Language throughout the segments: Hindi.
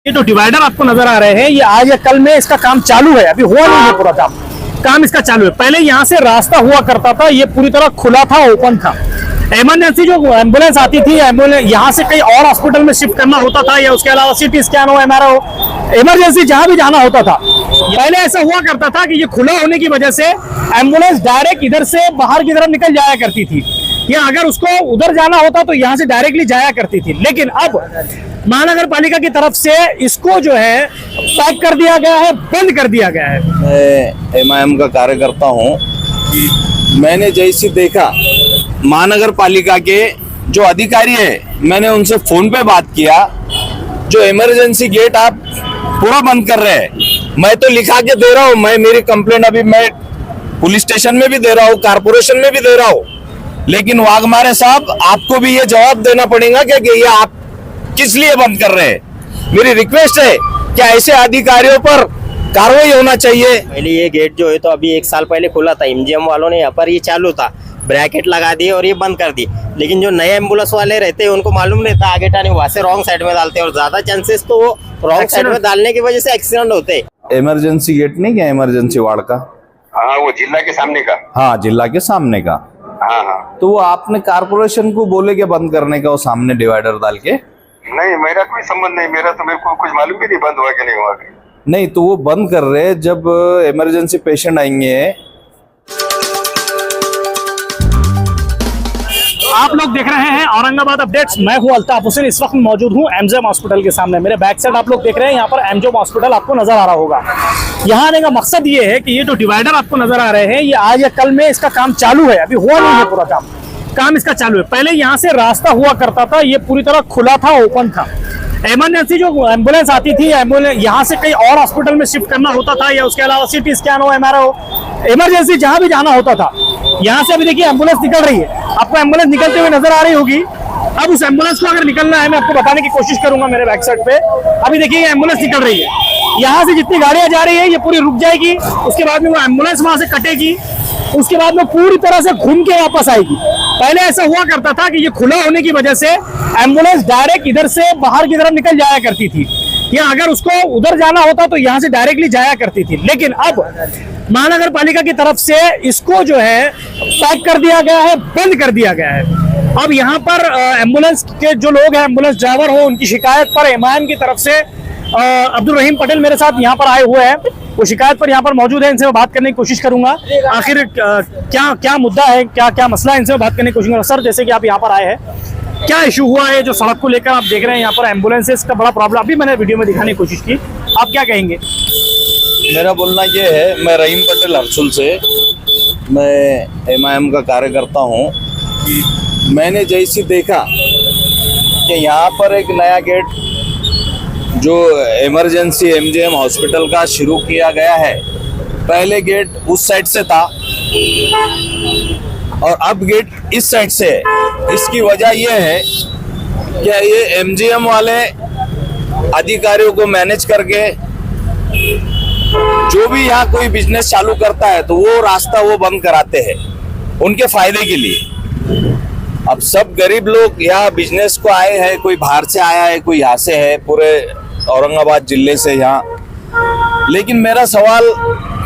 ये तो डिवाइडर आपको नजर आ रहे हैं, ये आज या कल में इसका काम चालू है, अभी हुआ नहीं है पूरा काम इसका चालू है। पहले यहाँ से रास्ता हुआ करता था, ये पूरी तरह खुला था, ओपन था। इमरजेंसी जो एम्बुलेंस आती थी, एम्बुलेंस यहाँ से कहीं और हॉस्पिटल में शिफ्ट करना होता था, या उसके अलावा सीटी स्कैन हो, MRI हो, इमरजेंसी जहां भी जाना होता था, पहले ऐसा हुआ करता था कि ये खुला होने की वजह से एम्बुलेंस डायरेक्ट इधर से बाहर की तरफ निकल जाया करती थी, या अगर उसको उधर जाना होता तो यहाँ से डायरेक्टली जाया करती थी। लेकिन अब महानगर पालिका की तरफ से इसको जो है पैक कर दिया गया है, बंद कर दिया गया है। मैं MIM का कार्यकर्ता हूँ। मैंने जैसे देखा महानगर पालिका के जो अधिकारी है, मैंने उनसे फोन पे बात किया, जो इमरजेंसी गेट आप पूरा बंद कर रहे हैं। मैं तो लिखा के दे रहा हूँ, मेरी कंप्लेंट अभी मैं पुलिस स्टेशन में भी दे रहा हूँ, कारपोरेशन में भी दे रहा हूँ, लेकिन वाघमारे साहब आपको भी ये जवाब देना पड़ेगा कि ये आप किस लिए बंद कर रहे हैं। मेरी रिक्वेस्ट है कि ऐसे अधिकारियों पर कार्रवाई होना चाहिए। पहले ये गेट जो है तो अभी 1 साल पहले खुला था, MGM वालों ने यहाँ पर ये चालू था, ब्रैकेट लगा दिए और ये बंद कर दी। लेकिन जो नए एम्बुलेंस वाले रहते हैं उनको मालूम नहीं था आगे टाने, वहां से रॉन्ग साइड में डालते हैं और ज्यादा चांसेस तो वो रॉन्ग साइड में डालने की वजह से एक्सीडेंट होते हैं। इमरजेंसी गेट नहीं क्या, इमरजेंसी वार्ड का? हाँ, वो जिला के सामने का। हाँ, जिला के सामने का। हाँ हाँ, तो वो आपने कारपोरेशन को बोले कि बंद करने का, वो सामने डिवाइडर डाल के? नहीं, मेरा कोई संबंध नहीं, मेरे को कुछ मालूम भी नहीं बंद हुआ कि नहीं हुआ। नहीं, तो वो बंद कर रहे हैं। जब इमरजेंसी पेशेंट आएंगे। आप लोग देख रहे हैं औरंगाबाद अपडेट्स, मैं हूं अल्ताफ हुसैन। इस वक्त मौजूद हूं MGM हॉस्पिटल के सामने। मेरे बैक साइड आप लोग देख रहे हैं, यहाँ पर MGM हॉस्पिटल आपको नजर आ रहा होगा। यहाँ आने का मकसद ये है कि ये जो डिवाइडर आपको नजर आ रहे हैं, ये आज या कल में इसका काम चालू है, अभी हुआ नहीं है पूरा काम इसका चालू है। पहले यहाँ से रास्ता हुआ करता था, ये पूरी तरह खुला था, ओपन था। इमरजेंसी जो एम्बुलेंस आती थी, एम्बुलेंस यहाँ से कहीं और हॉस्पिटल में शिफ्ट करना होता था, या उसके अलावा सीटी स्कैन हो, MRI हो, इमरजेंसी जहां भी जाना होता था। यहाँ से अभी देखिए एम्बुलेंस निकल रही है, आपको एम्बुलेंस निकलते हुए नजर आ रही होगी। अब उस एम्बुलेंस को अगर निकलना है, मैं आपको बताने की कोशिश करूंगा मेरे बैक साइड पे। अभी देखिए ये एम्बुलेंस निकल रही है, यहाँ से जितनी गाड़ियां जा रही है ये पूरी रुक जाएगी, उसके बाद में वो एम्बुलेंस वहां से कटेगी, उसके बाद में पूरी तरह से घूम के वापस आएगी। पहले ऐसा हुआ करता था कि ये खुला होने की वजह से एम्बुलेंस डायरेक्ट इधर से बाहर की तरफ निकल जाया करती थी, या अगर उसको उधर जाना होता तो यहाँ से डायरेक्टली जाया करती थी। लेकिन अब महानगर पालिका की तरफ से इसको जो है पैक कर दिया गया है, बंद कर दिया गया है। अब यहाँ पर एम्बुलेंस के जो लोग हैं, एम्बुलेंस ड्राइवर हो, उनकी शिकायत पर MIM की तरफ से अब्दुल रहीम पटेल मेरे साथ यहाँ पर आए हुए हैं। वो शिकायत पर यहाँ पर मौजूद है, इनसे मैं बात करने की कोशिश करूंगा। आखिर क्या मुद्दा है, क्या मसला है, इनसे मैं बात करने की कोशिश करूंगा। सर, जैसे कि आप यहाँ पर आए हैं, क्या इशू हुआ है जो सड़क को लेकर आप देख रहे हैं यहाँ पर एम्बुलेंसेस का बड़ा प्रॉब्लम, अभी मैंने वीडियो में दिखाने की कोशिश की, आप क्या कहेंगे? मेरा बोलना ये है, मैं रहीम पटेल हरसुल से, मैं MIM का कार्यकर्ता हूँ। मैंने जैसे देखा कि यहाँ पर एक नया गेट जो इमरजेंसी MGM हॉस्पिटल का शुरू किया गया है, पहले गेट उस साइड से था और अब गेट इस साइड से है। इसकी वजह यह है कि ये MGM वाले अधिकारियों को मैनेज करके जो भी यहाँ कोई बिजनेस चालू करता है तो वो रास्ता वो बंद कराते हैं उनके फायदे के लिए। अब सब गरीब लोग यहाँ बिजनेस को आए हैं, कोई बाहर से आया है, कोई यहाँ से है, पूरे औरंगाबाद जिले से यहाँ। लेकिन मेरा सवाल,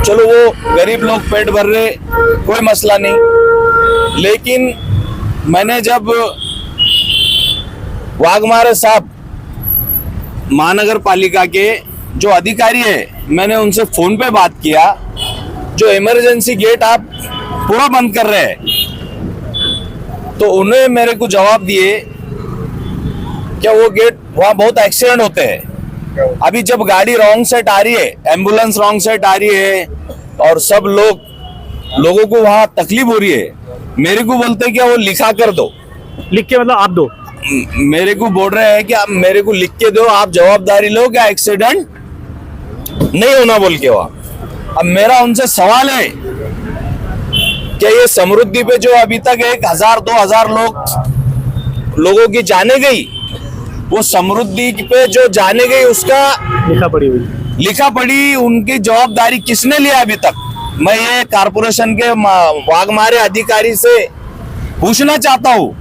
चलो वो गरीब लोग पेट भर रहे, कोई मसला नहीं, लेकिन मैंने जब वाघमारे साहब महानगर पालिका के जो अधिकारी है, मैंने उनसे फोन पे बात किया, जो इमरजेंसी गेट आप पूरा बंद कर रहे हैं, तो उन्हें मेरे को जवाब दिए क्या वो गेट, वहाँ बहुत एक्सीडेंट होते हैं। अभी जब गाड़ी रॉन्ग साइड आ रही है, एम्बुलेंस रॉन्ग साइड आ रही है और सब लोगों को वहाँ तकलीफ हो रही है, मेरे को बोलते क्या वो लिखा कर दो। लिख के मतलब आप दो? मेरे को बोल रहे हैं कि आप मेरे को लिख के दो, आप जवाबदारी लो, क्या एक्सीडेंट नहीं होना बोल के वहाँ। अब मेरा उनसे सवाल है क्या ये समृद्धि पे जो अभी तक 1000-2000 लोगों की जाने गई, वो समृद्धि पे जो जाने गई उसका लिखा पड़ी उनकी जवाबदारी किसने लिया अभी तक? मैं ये कारपोरेशन के वाघमारे अधिकारी से पूछना चाहता हूँ।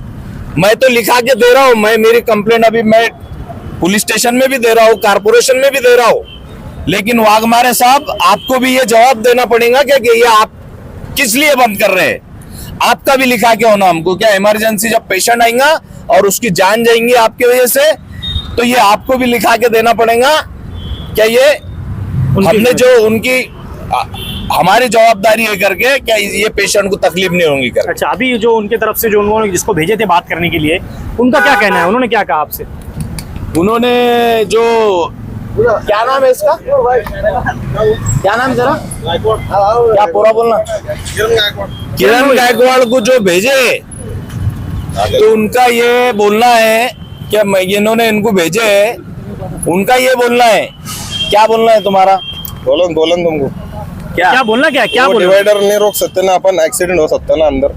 मैं तो लिखा के दे रहा हूँ, मेरी कंप्लेंट अभी मैं पुलिस स्टेशन में भी दे रहा हूँ, कारपोरेशन में भी दे रहा हूँ, लेकिन वाघमारे साहब आपको भी ये जवाब देना पड़ेगा कि ये आप किस लिए बंद कर रहे हैं। आपका भी लिखा के होना हमको, क्या इमरजेंसी जब पेशेंट आएगा और उसकी जान जाएंगी आपकी वजह से, तो ये आपको भी लिखा के देना पड़ेगा क्या ये हमने जो उनकी हमारी जवाबदारी है करके, क्या ये पेशेंट को तकलीफ नहीं होगी कर। अच्छा, अभी जो उनके तरफ से जो उन्होंने जिसको भेजे थे बात करने के लिए, उनका क्या कहना है, उन्होंने क्या कहा आपसे? उन्होंने जो क्या नाम है इसका, क्या नाम जरा क्या पूरा बोलना, किरण गायकवाड़ को जो भेजे, तो उनका ये बोलना है कि इन्होंने इनको भेजे है, उनका ये बोलना है, क्या बोलना है तुम्हारा, बोलन तुमको क्या बोलना, क्या बोलना? डिवाइडर नहीं रोक सकते ना अपन, एक्सीडेंट हो सकता ना अंदर,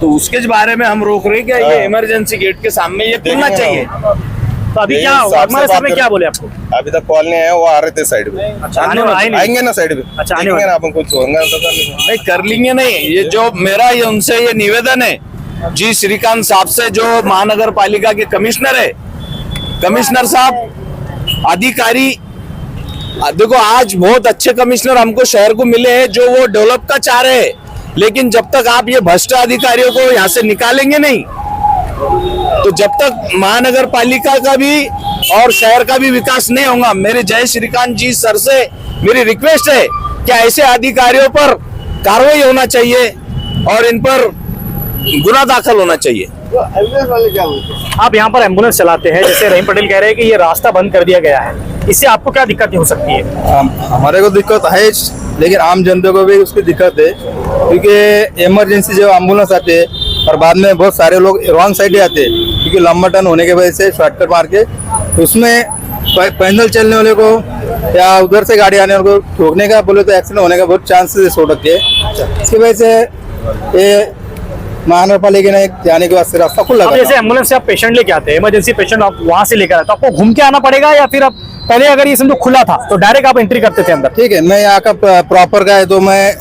तो उसके बारे में हम रोक रहे हैं क्या ये इमरजेंसी गेट के सामने ये खुलना चाहिए। तो अभी क्या हमारे सामने क्या बोले आपको? अभी तक कॉल नहीं आया, वो आ रहे थे साइड पे। अच्छा, आएंगे ना साइड पे। अच्छा, आने देखेंगे वाले। ना अपन कुछ होगा नहीं कर लेंगे, नहीं ये जो मेरा ये उनसे ये निवेदन है जी श्रीकांत साहब से, जो महानगर पालिका के कमिश्नर है, कमिश्नर साहब अधिकारी, देखो आज बहुत अच्छे कमिश्नर हमको शहर को मिले हैं जो वो डेवलप का चाह रहे हैं, लेकिन जब तक आप ये भ्रष्ट अधिकारियों को यहाँ से निकालेंगे नहीं, तो जब तक महानगर पालिका का भी और शहर का भी विकास नहीं होगा। मेरे जय श्रीकांत जी सर से मेरी रिक्वेस्ट है कि ऐसे अधिकारियों पर कार्रवाई होना चाहिए और इन पर गुना दाखिल होना चाहिए। आप यहाँ पर एम्बुलेंस चलाते हैं, जैसे रहीम पटेल कह रहे हैं कि ये रास्ता बंद कर दिया गया है, इससे आपको क्या दिक्कत हो सकती है? हमारे को दिक्कत है, लेकिन आम जनता को भी उसकी दिक्कत है, क्योंकि इमरजेंसी जब एम्बुलेंस आते हैं और बाद में बहुत सारे लोग रॉन्ग साइड ही आते हैं, क्योंकि लंबा टर्न होने की वजह से शॉर्टकट मार के, तो उसमें पैदल चलने वाले को या उधर से गाड़ी आने वाले को ठोकने का बोले तो एक्सीडेंट होने का बहुत चांसेस है सड़क के। इसकी वजह से ये महानगर पालिका ने जाने के वास्ते रास्ता खुला। अब जैसे एम्बुलेंस से आप पेशेंट लेके आते हैं, इमरजेंसी पेशेंट आप वहां से लेकर आते, तो आपको घूम के आना पड़ेगा या फिर आप पहले अगर ये समझो खुला था तो डायरेक्ट आप एंट्री करते थे अंदर? ठीक है, मैं यहाँ का प्रॉपर का है तो मैं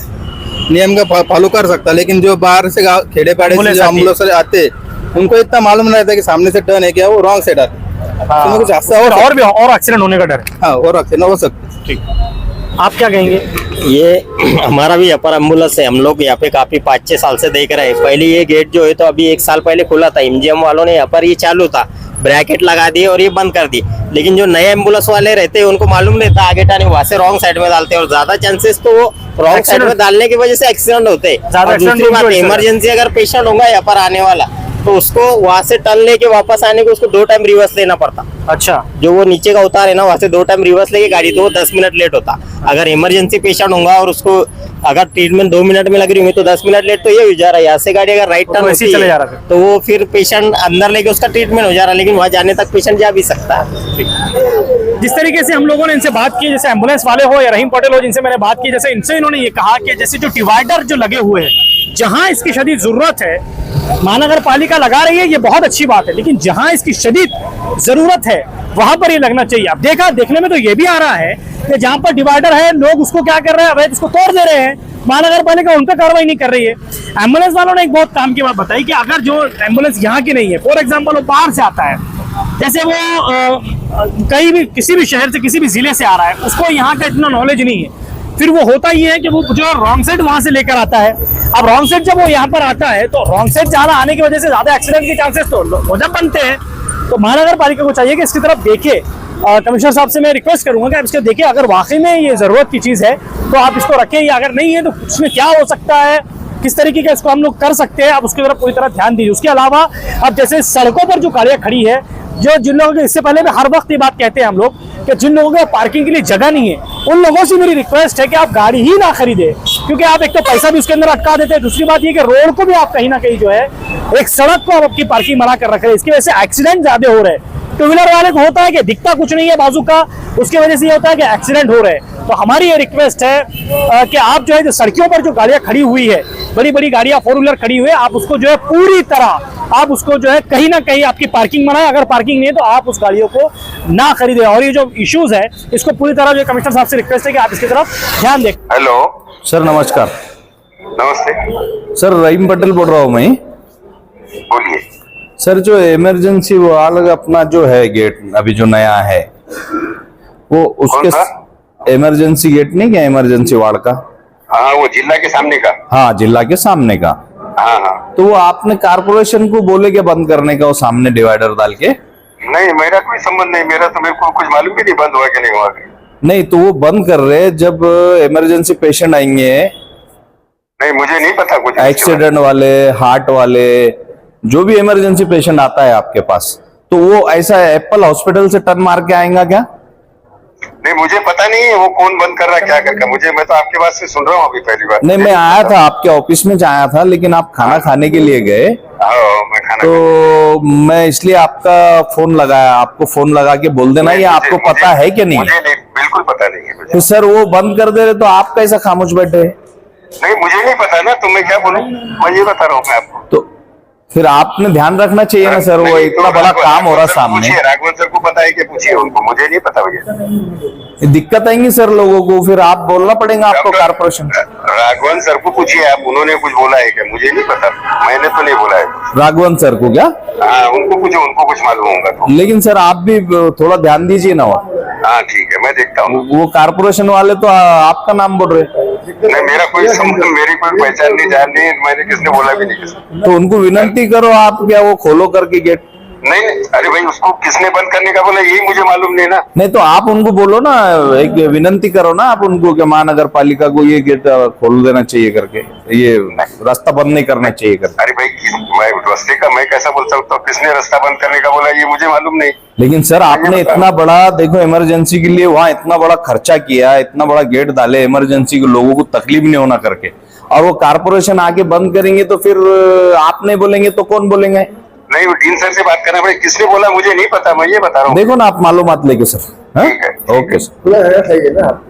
नियम का फॉलो कर सकता, लेकिन जो बाहर से खेड़े पाड़े से जो एम्बुलेंस आते उनको इतना मालूम नहीं रहता कि सामने से टर्न है क्या, वो रॉन्ग साइड आते, तो कुछ हादसा और भी और एक्सीडेंट होने का डर है। हाँ, और एक्सीडेंट हो सकता। ठीक, आप क्या कहेंगे? ये हमारा भी यहाँ पर एम्बुलेंस है, हम लोग यहाँ पे काफी 5-6 साल से देख रहे हैं। पहले ये गेट जो है तो अभी 1 साल पहले खुला था, एमजीएम वालों ने यहाँ पर ये चालू था, ब्रैकेट लगा दिए और ये बंद कर दी, लेकिन जो नए एम्बुलेंस वाले रहते हैं उनको मालूम नहीं था आगे टाने, वहां से रॉन्ग साइड में डालते हैं और ज्यादा चांसेस तो वो रॉन्ग साइड में डालने की वजह से एक्सीडेंट होते हैं। और दूसरी बात, इमरजेंसी अगर पेशेंट होगा यहाँ पर आने वाला तो उसको वहां से टर्न लेके वापस आने को उसको 2 टाइम रिवर्स लेना पड़ता। अच्छा, जो वो नीचे का उतार है ना, वहां से 2 टाइम रिवर्स लेके गाड़ी, तो वो 10 मिनट लेट होता। अगर इमरजेंसी पेशेंट होगा और उसको अगर ट्रीटमेंट 2 मिनट में लग रही होगी तो 10 मिनट लेट तो ये हो जा रहा है। यहाँ से गाड़ी अगर राइट टर्न वैसे ही चले जा रहा है तो वो फिर पेशेंट अंदर लेके उसका ट्रीटमेंट हो जा रहा है, लेकिन वहां जाने तक पेशेंट जा भी सकता है। जिस तरीके से हम लोगों ने इनसे बात की, जैसे एम्बुलेंस वाले हो या रहीम पटेल हो जिनसे मैंने बात की, जैसे इनसे इन्होंने ये कहा कि जैसे जो डिवाइडर जो लगे हुए हैं, जहां इसकी शदीद जरूरत है महानगर पालिका लगा रही है, ये बहुत अच्छी बात है, लेकिन जहां इसकी शदीद जरूरत है वहां पर ये लगना चाहिए। अब देखने में तो ये भी आ रहा है कि जहां पर डिवाइडर है लोग उसको क्या कर रहे हैं, अवैध उसको तोड़ दे रहे हैं, महानगर पालिका उन पर कार्रवाई नहीं कर रही है। एम्बुलेंस वालों ने एक बहुत काम की बात बताई कि अगर जो एम्बुलेंस यहाँ की नहीं है, फॉर एग्जाम्पल वो बाहर से आता है, जैसे वो कहीं भी किसी भी शहर से किसी भी जिले से आ रहा है, उसको यहाँ का इतना नॉलेज नहीं है, फिर वो होता ही है कि वो जो रॉन्ग साइड वहां से लेकर आता है। अब रॉन्ग साइड जब वो यहाँ पर आता है तो रॉन्ग साइड ज्यादा आने की वजह से ज्यादा एक्सीडेंट के चांसेस तो हो जब बनते हैं। तो महानगर पालिका को चाहिए कि इसकी तरफ देखे। कमिश्नर साहब से मैं रिक्वेस्ट करूंगा कि आप इसको देखिए, अगर वाकई में ये जरूरत की चीज है तो आप इसको रखें, या अगर नहीं है तो उसमें क्या हो सकता है, किस तरीके का इसको हम लोग कर सकते हैं, आप उसकी तरफ पूरी तरह ध्यान दीजिए। उसके अलावा अब जैसे सड़कों पर जो गाड़ियां खड़ी है, जो जिन लोगों के, इससे पहले भी हर वक्त ये बात कहते हैं हम लोग कि जिन लोगों के पार्किंग के लिए जगह नहीं है, उन लोगों से मेरी रिक्वेस्ट है कि आप गाड़ी ही ना खरीदे, क्योंकि आप एक तो पैसा भी उसके अंदर अटका देते हैं, दूसरी बात ये कि रोड को भी आप कहीं ना कहीं जो है एक सड़क को आप आपकी पार्किंग बना कर रख रहे हैं, इसकी वजह से एक्सीडेंट ज्यादा हो रहे हैं। टू व्हीलर वाले को होता है कि दिखता कुछ नहीं है बाजू का, उसकी वजह से ये होता है कि एक्सीडेंट हो रहे हैं। तो हमारी ये रिक्वेस्ट है कि आप जो है जो सड़कों पर जो गाड़ियां खड़ी हुई है, बड़ी बड़ी गाड़ियां 4 व्हीलर खड़ी हुई है, आप उसको जो है पूरी तरह आप उसको जो है कहीं ना कहीं आपकी पार्किंग बनाए, अगर पार्किंग नहीं है तो आप उस गाड़ियों को ना खरीदें। और ये जो इश्यूज है इसको पूरी तरह जो कमिश्नर साहब से रिक्वेस्ट है कि आप इसकी तरफ ध्यान दें। हेलो, सर नमस्कार। नमस्ते, सर रहीम पटेल बोल रहा हूँ मैं। बोलिए। सर जो इमरजेंसी वाला अपना जो है गेट अभी जो नया है वो उसके कौन इमरजेंसी गेट नहीं क्या इमरजेंसी वार्ड का? हाँ वो जिला के सामने का। हाँ जिला के सामने का। हाँ हाँ। तो वो आपने कारपोरेशन को बोले क्या बंद करने का वो सामने डिवाइडर डाल के? नहीं मेरा कोई संबंध नहीं, मेरा तो मेरे को कुछ मालूम भी नहीं बंद हुआ कि नहीं हुआ। नहीं तो वो बंद कर रहे हैं जब इमरजेंसी पेशेंट आएंगे, नहीं मुझे नहीं पता कुछ। एक्सीडेंट वाले, हार्ट वाले, जो भी इमरजेंसी पेशेंट आता है आपके पास, तो वो ऐसा एप्पल हॉस्पिटल से टर्न मार के आएगा क्या? नहीं मुझे पता नहीं है वो कौन बंद कर रहा है क्या करके, मैं तो आपके बात से सुन रहा हूँ अभी पहली बार। नहीं मैं आया था आपके ऑफिस में आया था, लेकिन आप खाना खाने के लिए गए हाँ मैं खाना तो मैं इसलिए आपका फोन लगाया, आपको फोन लगा के बोल देना ये आपको पता है कि नहीं? मुझे नहीं, बिल्कुल पता नहीं है मुझे। तो सर वो बंद कर दे रहे तो आप कैसा खामोश बैठे? नहीं मुझे नहीं पता ना, तो मैं क्या बोलूँ, मैं ये बता रहा हूँ मैं आपको। तो फिर आपने ध्यान रखना चाहिए ना सर, वो नहीं, इतना तो बड़ा काम हो रहा सामने। पूछिए राघवन सर को पता है कि पूछिए उनको, मुझे नहीं पता भैया। दिक्कत आएंगी सर लोगों को, फिर आप बोलना पड़ेगा आपको कारपोरेशन। राघवन सर को पूछिए आप, उन्होंने कुछ बोला है क्या? मुझे नहीं पता, मैंने तो नहीं बोला है। राघवन सर को क्या? हाँ उनको पूछो, उनको कुछ मालूम होगा तो। लेकिन सर आप भी थोड़ा ध्यान दीजिए ना। हाँ ठीक है मैं देखता हूँ। वो कारपोरेशन वाले तो आपका नाम बोल रहे। नहीं मेरा कोई संबंध, मेरी कोई पहचान नहीं, जान नहीं, मैंने किसने बोला भी नहीं किसी। तो उनको विनती करो आप, क्या वो खोलो करके गेट? नहीं नहीं अरे भाई उसको किसने बंद करने का बोला यही मुझे मालूम नहीं ना। नहीं तो आप उनको बोलो ना, एक विनती करो ना आप उनको कि महानगर पालिका को ये गेट खोल देना चाहिए करके, ये रास्ता बंद नहीं करना चाहिए करके। अरे भाई मैं रास्ते का मैं कैसा बोल सकता हूँ, किसने रास्ता बंद करने का बोला ये मुझे मालूम नहीं। लेकिन सर आपने इतना बड़ा देखो इमरजेंसी के लिए वहां इतना बड़ा खर्चा किया, इतना बड़ा गेट डाले इमरजेंसी के लोगों को तकलीफ नहीं होना करके, और वो कारपोरेशन आके बंद करेंगे तो फिर आप नहीं बोलेंगे तो कौन बोलेंगे? नहीं वो डीन सर से बात करना पड़ेगा, किसने बोला मुझे नहीं पता, मैं ये बता रहा हूँ। देखो ना आप मालूमत लेके सर। ठीक है। Okay sir.